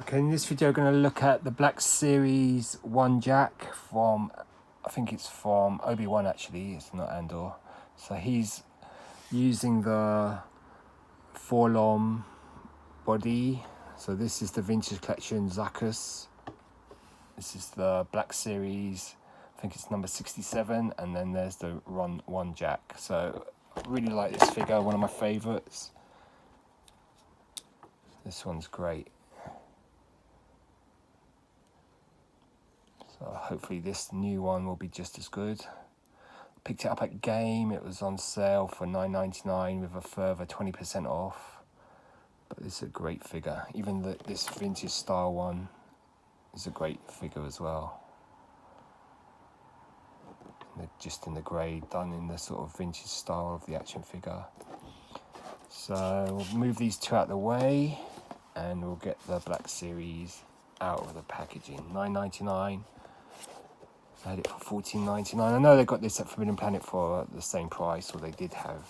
Okay, in this video, we're going to look at the Black Series 1 JAC from, I think it's from Obi-Wan actually, it's not Andor. So he's using the Forlom body. So this is the Vintage Collection Zacus. This is the Black Series, I think it's number 67, and then there's the Run 1 JAC. So I really like this figure, one of my favourites. This one's great. So hopefully this new one will be just as good. Picked it up at Game. It was on sale for $9.99 with a further 20% off. But it's a great figure. Even this vintage style one is a great figure as well. Just in the grey, done in the sort of vintage style of the action figure. So we'll move these two out of the way and we'll get the Black Series out of the packaging. $9.99. I had it for $14.99. I know they got this at Forbidden Planet for the same price, or they did have.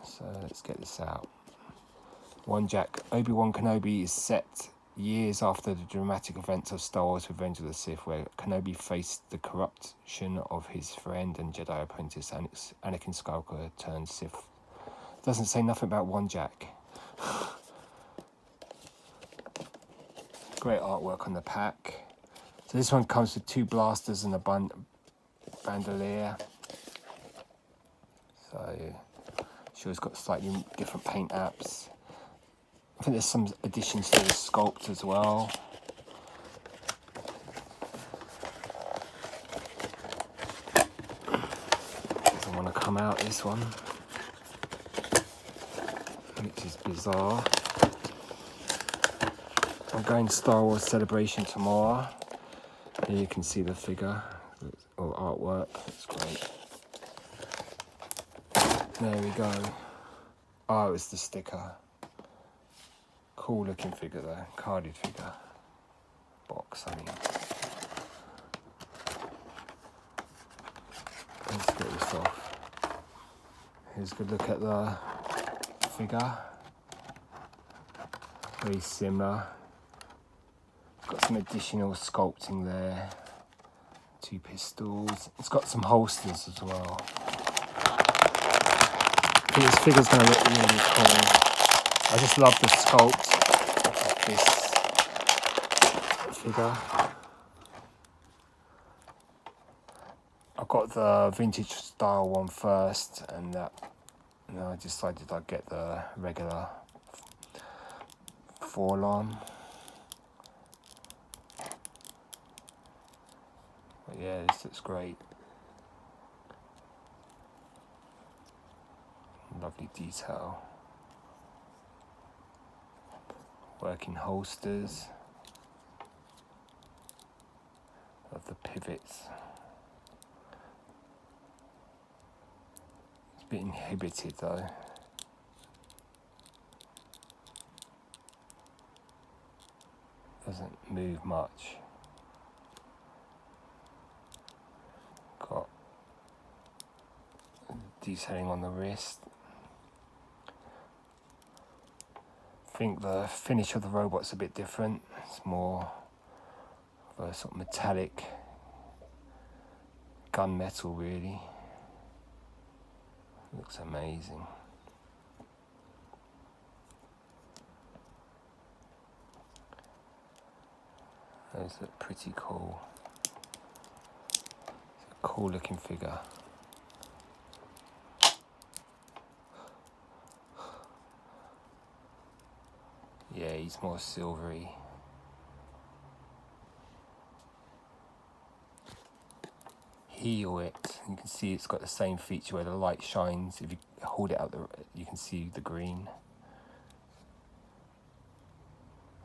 So let's get this out. 1 JAC. Obi-Wan Kenobi is set years after the dramatic events of Star Wars Revenge of the Sith, where Kenobi faced the corruption of his friend and Jedi apprentice Anakin Skywalker turned Sith. Doesn't say nothing about 1 JAC. Great artwork on the pack. So this one comes with 2 blasters and a bandolier. So sure it's got slightly different paint apps. I think there's some additions to the sculpt as well. Doesn't want to come out, this one, which is bizarre. I'm going to Star Wars Celebration tomorrow. Here you can see the figure or artwork. It's great. There we go. Oh, it's the sticker. Cool looking figure though. Carded figure. Box, I mean. Let's get this off. Here's a good look at the figure. Very similar. Got some additional sculpting there. 2 pistols. It's got some holsters as well. I think this figure's going to look really cool. I just love the sculpt of this figure. I got the vintage style one first, and I decided I'd get the regular Forlom. But yeah, this looks great. Lovely detail. Working holsters of the pivots. It's a bit inhibited though. Doesn't move much. Got detailing on the wrist. I think the finish of the robot's a bit different. It's more of a sort of metallic gunmetal, really. Looks amazing. Those look pretty cool. It's a cool looking figure. Yeah, he's more silvery. Heel it. You can see it's got the same feature where the light shines. If you hold it out, you can see the green.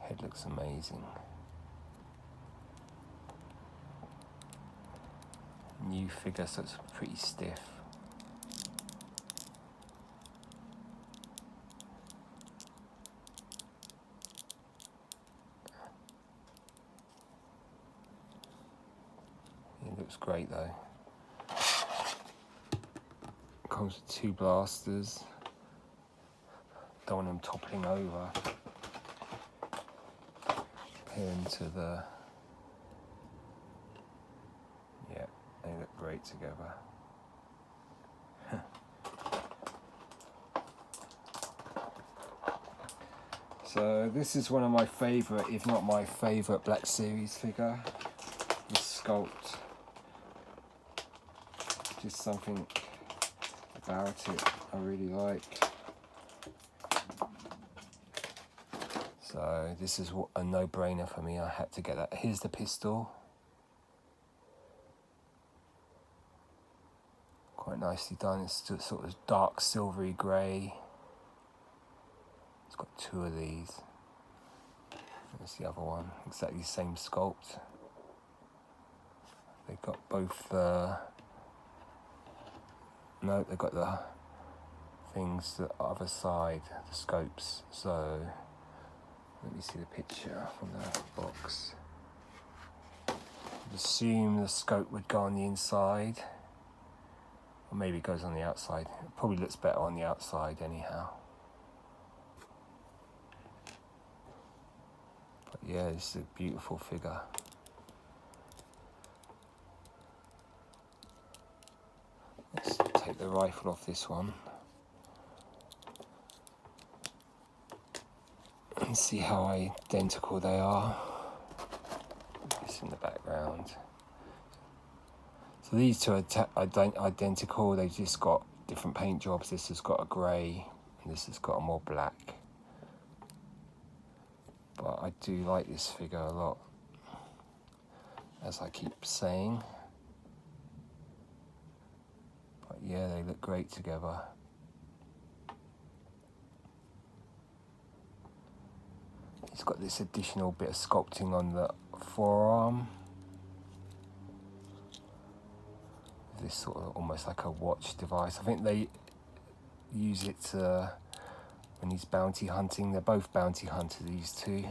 Head looks amazing. New figure, so it's pretty stiff. It looks great though. Comes with 2 blasters. don't want them toppling over. Comparing to the, yeah, they look great together. So this is one of my favourite, if not my favourite, Black Series figure. This sculpt. Just something about it I really like. So this is a no-brainer for me. I had to get that. Here's the pistol. Quite nicely done. It's just sort of dark silvery grey. It's got two of these. There's the other one. Exactly the same sculpt. They've got both no, they've got the things the other side, the scopes. So let me see the picture from the box. I'd assume the scope would go on the inside, or maybe it goes on the outside. It probably looks better on the outside anyhow. But yeah, this is a beautiful figure. Let's take the rifle off this one and see how identical they are. This in the background. So these two are identical. They've just got different paint jobs. This has got a grey and this has got a more black. But I do like this figure a lot, as I keep saying. But yeah, they look great together. It's got this additional bit of sculpting on the forearm. This sort of almost like a watch device. I think they use it when he's bounty hunting. They're both bounty hunters, these two.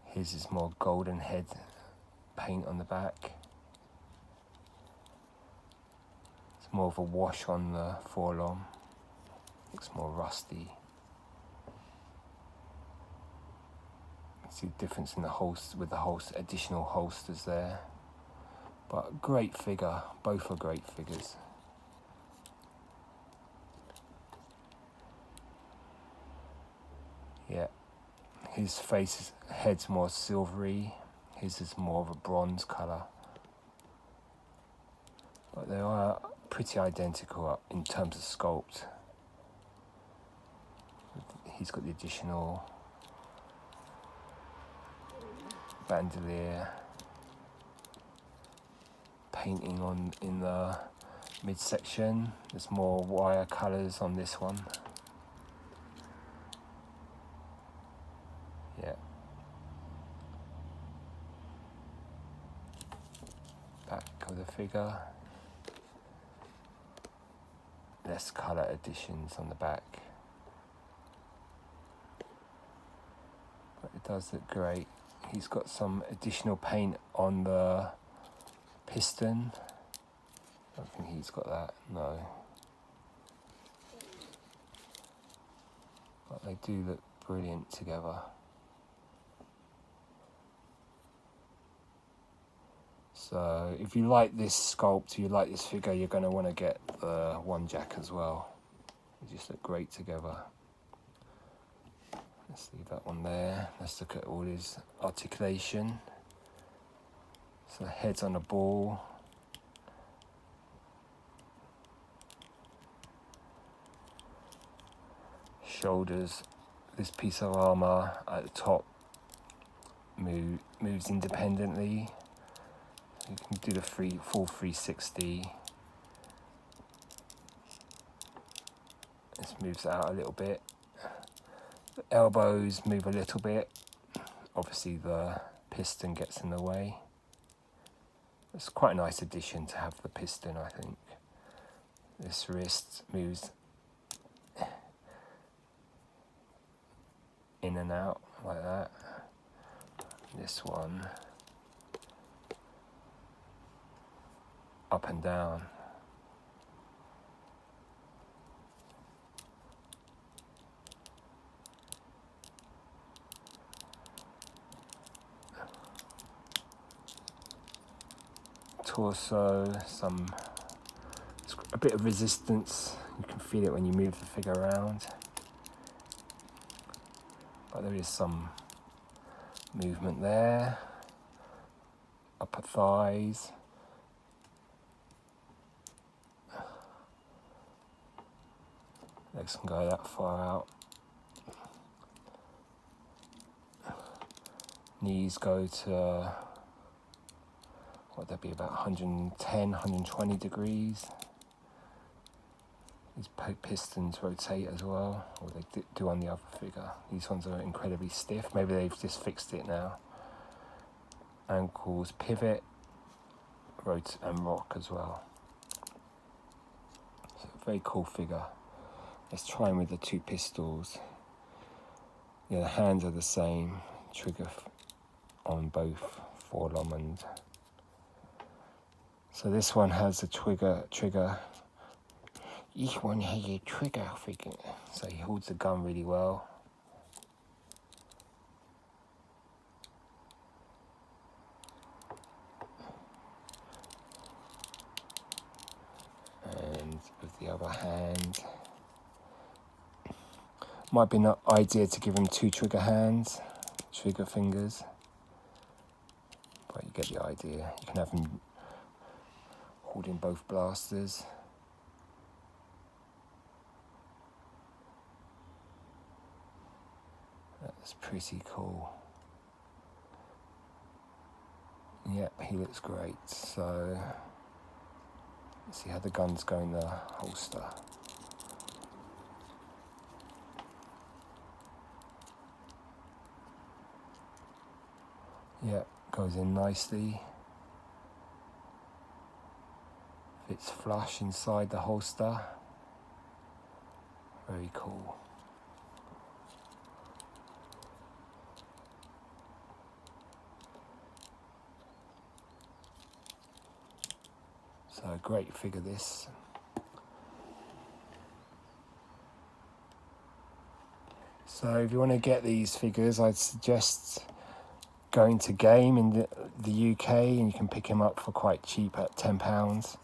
His is more golden head paint on the back. It's more of a wash on the forearm. Looks more rusty. You can see the difference in the holster with the additional holsters there. But great figure. Both are great figures. Yeah. His head's more silvery. His is more of a bronze colour. But they are pretty identical in terms of sculpt. He's got the additional bandolier painting in the midsection. There's more wire colours on this one. Yeah. Back of the figure. Less colour additions on the back. But it does look great. He's got some additional paint on the piston. I don't think he's got that, no. But they do look brilliant together. So if you like this sculpt, you like this figure, you're going to want to get the one JAC as well. They just look great together. Let's leave that one there. Let's look at all his articulation. So the head's on a ball. Shoulders, this piece of armour at the top moves independently. You can do the full 360. This moves out a little bit. The elbows move a little bit. Obviously the piston gets in the way. It's quite a nice addition to have the piston, I think. This wrist moves in and out like that. This one up and down. Torso, a bit of resistance. You can feel it when you move the figure around, but there is some movement there. Upper thighs. Legs can go that far out. Knees go to, what would that be, about 110, 120 degrees. These pistons rotate as well, or they do on the other figure. These ones are incredibly stiff. Maybe they've just fixed it now. Ankles pivot, rotate and rock as well. So very cool figure. Let's try him with the two pistols. Yeah, the hands are the same. Trigger on both forearm and. So this one has a trigger. Each one has a trigger figure. So he holds the gun really well. And with the other hand, might be an idea to give him two trigger fingers. But you get the idea. You can have him holding both blasters. That's pretty cool. Yep, he looks great. So let's see how the guns go in the holster. Yep, goes in nicely. Fits flush inside the holster. Very cool. So a great figure this. So if you want to get these figures, I'd suggest going to Game in the UK, and you can pick him up for quite cheap at £10.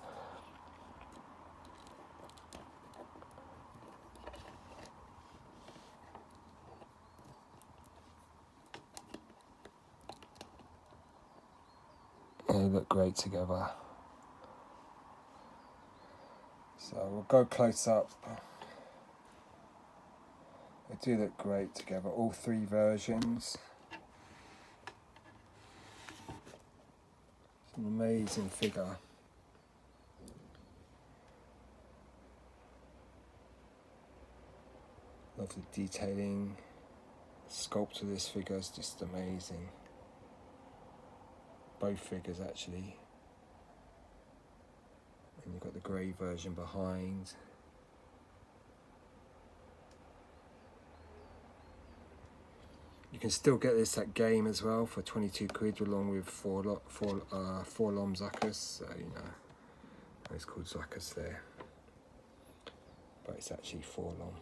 They look great together. So we'll go close up. They do look great together, all three versions. It's an amazing figure. Love the detailing. The sculpt of this figure is just amazing. Both figures actually. And you've got the grey version behind. You can still get this at Game as well for 22 quid, along with four lom Zuckers. So, you know, it's called Zuckers there, but it's actually 4 lom.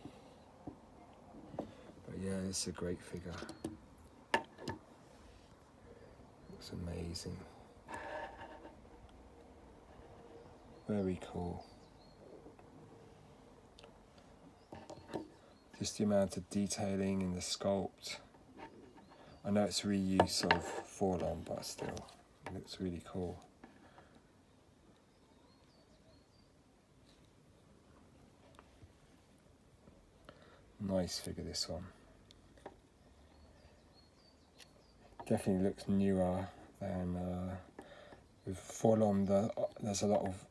But yeah, it's a great figure. It's amazing. Very cool. Just the amount of detailing in the sculpt. I know it's reuse of 4 lom, but still, it looks really cool. Nice figure, this one. Definitely looks newer than with 4 lom. There's a lot of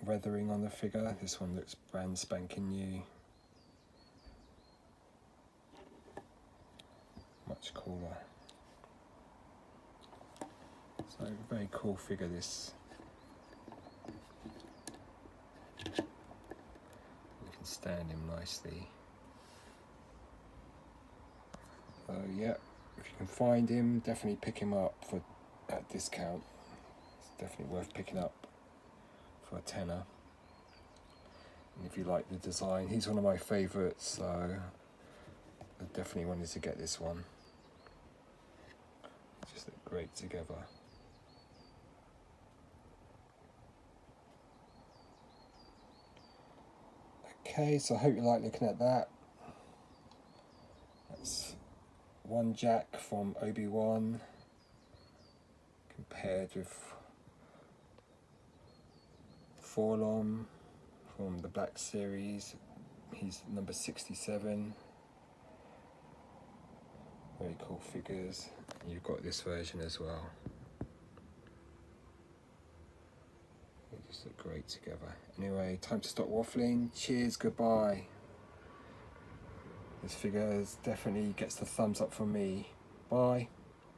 weathering on the figure. This one looks brand spanking new. Much cooler. So very cool figure this. You can stand him nicely. So yeah, if you can find him, definitely pick him up for at discount. It's definitely worth picking up. for a tenner. And if you like the design, he's one of my favourites, so I definitely wanted to get this one. Just look great together. Okay, so I hope you like looking at that. That's one JAC from Obi-Wan compared with Forlom from the Black Series. He's number 67. Very cool figures. You've got this version as well. They just look great together. Anyway, time to stop waffling. Cheers, goodbye. This figure definitely gets the thumbs up from me. Bye.